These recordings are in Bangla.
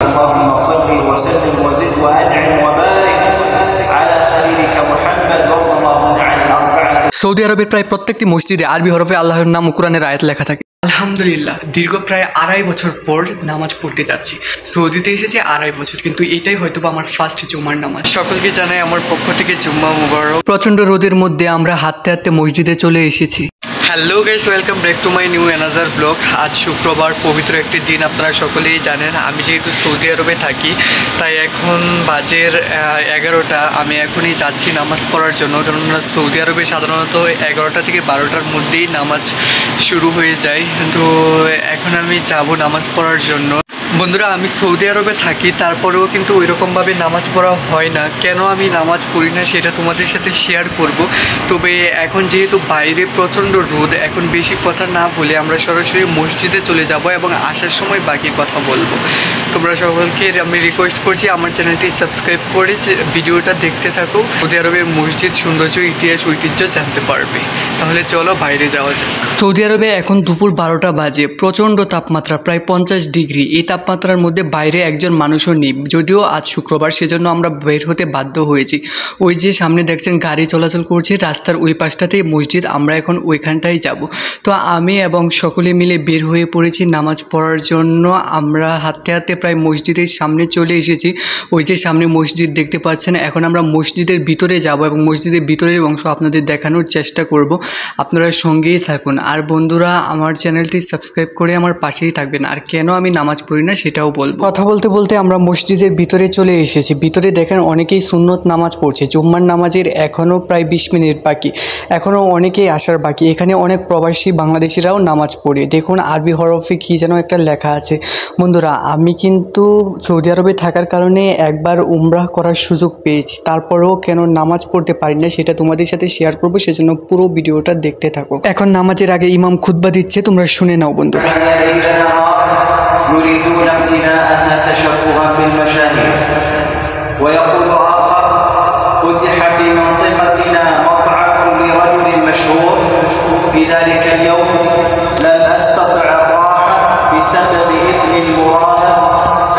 اللهم صل وسلم وزد وأنعم وبارك على خليلك محمد وارض اللهم عن الأربعة। সৌদি আরবের প্রায় প্রত্যেকটি মসজিদে আরবি হরফে আল্লাহর নাম ও কোরআনের আয়াত লেখা থাকে। আলহামদুলিল্লাহ, দীর্ঘ প্রায় 2.5 বছর পর নামাজ পড়তে যাচ্ছি। সৌদিতে এসেছি 2.5 বছর, কিন্তু এটাই হয়তো আমার ফার্স্ট জুমার নামাজ। সকলকে জানাই আমার পক্ষ থেকে জুম্মা মুবারক। প্রচণ্ড রোদের মধ্যে আমরা হাঁটতে হাঁটতে মসজিদে চলে এসেছি। Hello guys, welcome back to my new another blog. আজ শুক্রবার, পবিত্র একটি দিন। আপনারা সকলেই জানেন আমি যেহেতু সৌদি আরবে থাকি, তাই এখন বাজের 11টা। আমি এখনই যাচ্ছি নামাজ পড়ার জন্য, কেননা সৌদি আরবে সাধারণত 11টা থেকে 12টার মধ্যেই নামাজ শুরু হয়ে যায়। তো এখন আমি যাব নামাজ পড়ার জন্য। বন্ধুরা, আমি সৌদি আরবে থাকি, তারপরেও কিন্তু ওইরকমভাবে নামাজ পড়া হয় না। কেন আমি নামাজ পড়ি না সেটা তোমাদের সাথে শেয়ার করব। তবে এখন যেহেতু বাইরে প্রচণ্ড রোদ, এখন বেশি কথা না বলে আমরা সরাসরি মসজিদে চলে যাব এবং আসার সময় বাকি কথা বলবো। তোমরা সকলকে আমি রিকোয়েস্ট করছি আমার চ্যানেলটি সাবস্ক্রাইব করে ভিডিওটা দেখতে থাকো। সৌদি আরবের মসজিদ সৌন্দর্য, ইতিহাস, ঐতিহ্য জানতে পারবে। তাহলে চলো বাইরে যাওয়া যাক। সৌদি আরবে এখন দুপুর 12টা বাজে। প্রচণ্ড তাপমাত্রা, প্রায় 50 ডিগ্রি। এই তাপমাত্রার মধ্যে বাইরে একজন মানুষও নেই। যদিও আজ শুক্রবার, সেজন্য আমরা বের হতে বাধ্য হয়েছি। ওই যে সামনে দেখছেন গাড়ি চলাচল করছে, রাস্তার ওই পাশটাতেই মসজিদ। আমরা এখন ওইখানটাই যাব। তো আমি এবং সকলে মিলে বের হয়ে পড়েছি নামাজ পড়ার জন্য। আমরা হাঁটতে হাঁটতে প্রায় মসজিদের সামনে চলে এসেছি। ওই যে সামনে মসজিদ দেখতে পাচ্ছেন। এখন আমরা মসজিদের ভিতরে যাব এবং মসজিদের ভিতরের অংশ আপনাদের দেখানোর চেষ্টা করব। আপনারা সঙ্গেই থাকুন। আর বন্ধুরা, আমার চ্যানেলটি সাবস্ক্রাইব করে আমার পাশেই থাকবেন। আর কেন আমি নামাজ পড়ি না সেটাও বলবো। কথা বলতে বলতে আমরা মসজিদের ভিতরে চলে এসেছি। ভিতরে দেখেন অনেকেই সুন্নত নামাজ পড়ছে। জুম্মার নামাজের এখনও প্রায় 20 মিনিট বাকি। এখনও অনেকেই আসার বাকি। এখানে অনেক প্রবাসী বাংলাদেশিরাও নামাজ পড়ে। দেখুন আরবি হরফে কী যেন একটা লেখা আছে। বন্ধুরা, আমি কিন্তু সৌদি আরবে থাকার কারণে একবার উমরাহ করার সুযোগ পেয়েছি। তারপরেও কেন নামাজ পড়তে পারি না সেটা তোমাদের সাথে শেয়ার করবো, সেজন্য পুরো ভিডিওটা দেখতে থাকো। এখন নামাজের আগে ইমাম খুতবা দিচ্ছে, তোমরা শুনে নাও বন্ধুরা। يريدون امتناءها تشبها بالمشاهير ويقول آخر فتح في منطقتنا مطعم لرجل مشهور في ذلك اليوم لم أستطع الراحة بسبب إثم المراهن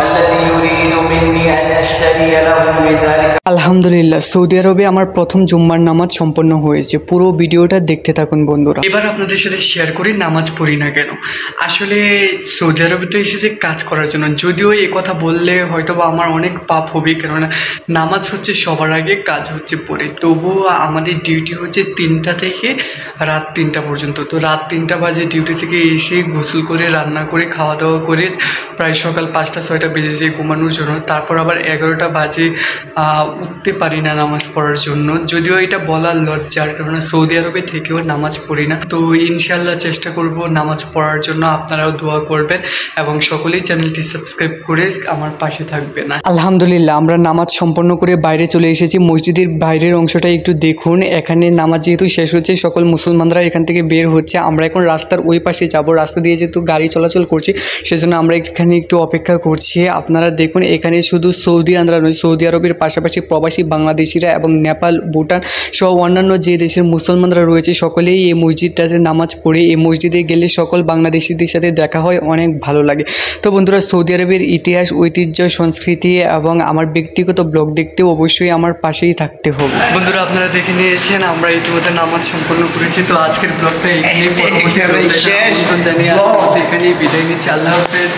الذي يريد مني أن أشتري له من ذلك। আলহামদুলিল্লাহ, সৌদি আরবে আমার প্রথম জুম্মার নামাজ সম্পন্ন হয়েছে। পুরো ভিডিওটা দেখতে থাকুন বন্ধুরা। এবার আপনাদের সাথে শেয়ার করি নামাজ পড়ি না কেন। আসলে সৌদি আরবে তো এসেছে কাজ করার জন্য। যদিও এই কথা বললে হয়তো বা আমার অনেক পাপ হবে, কেননা নামাজ হচ্ছে সবার আগে, কাজ হচ্ছে পরে। তবুও আমাদের ডিউটি হচ্ছে 3টা থেকে রাত 3টা পর্যন্ত। তো রাত 3টা বাজে ডিউটি থেকে এসে গোসল করে, রান্না করে, খাওয়া দাওয়া করে প্রায় সকাল 5টা-6টা বেজে যায় ঘুমানোর জন্য। তারপর আবার 11টা বাজে উঠতে পারি না নামাজ পড়ার জন্য। যদিও এটা বলার লজ্জার, কেননা সৌদি আরবে থেকেও নামাজ পড়ি না। তো ইনশাল্লাহ চেষ্টা করব নামাজ পড়ার জন্য। আপনারাও দোয়া করবেন এবং সকলেই চ্যানেলটি সাবস্ক্রাইব করে আমার পাশে থাকবেন। আলহামদুলিল্লাহ, আমরা নামাজ সম্পন্ন করে বাইরে চলে এসেছি। মসজিদের বাইরের অংশটা একটু দেখুন। এখানে নামাজ যেহেতু শেষ হচ্ছে, সকল মুসলমানরা এখান থেকে বের হচ্ছে। আমরা এখন রাস্তার ওই পাশে যাব। রাস্তা দিয়ে যেহেতু গাড়ি চলাচল করছে, সেজন্য আমরা এখানে একটু অপেক্ষা করছি। আপনারা দেখুন, এখানে শুধু সৌদি আরব নয়, সৌদি আরবের পাশাপাশি প্রবাসী বাংলাদেশিরা এবং নেপাল, ভুটান সহ অন্যান্য যে দেশের মুসলমানরা রয়েছে, সকলেই এই মসজিদটাতে নামাজ পড়ে। এই মসজিদে গেলে সকল বাংলাদেশিদের সাথে দেখা হয়, অনেক ভালো লাগে। তো বন্ধুরা, সৌদি আরবের ইতিহাস, ঐতিহ্য, সংস্কৃতি এবং আমার ব্যক্তিগত ব্লগ দেখতে অবশ্যই আমার পাশেই থাকতে হবে। বন্ধুরা, আপনারা দেখে নিয়েছেন আমরা ইতিমধ্যে নামাজ সম্পন্ন করেছি। তো আজকের ব্লগটা এখানেই, পরবর্তী ব্লগটা জানিয়ে এখানেই বিদায় নিচ্ছি। আল্লাহ হাফেজ।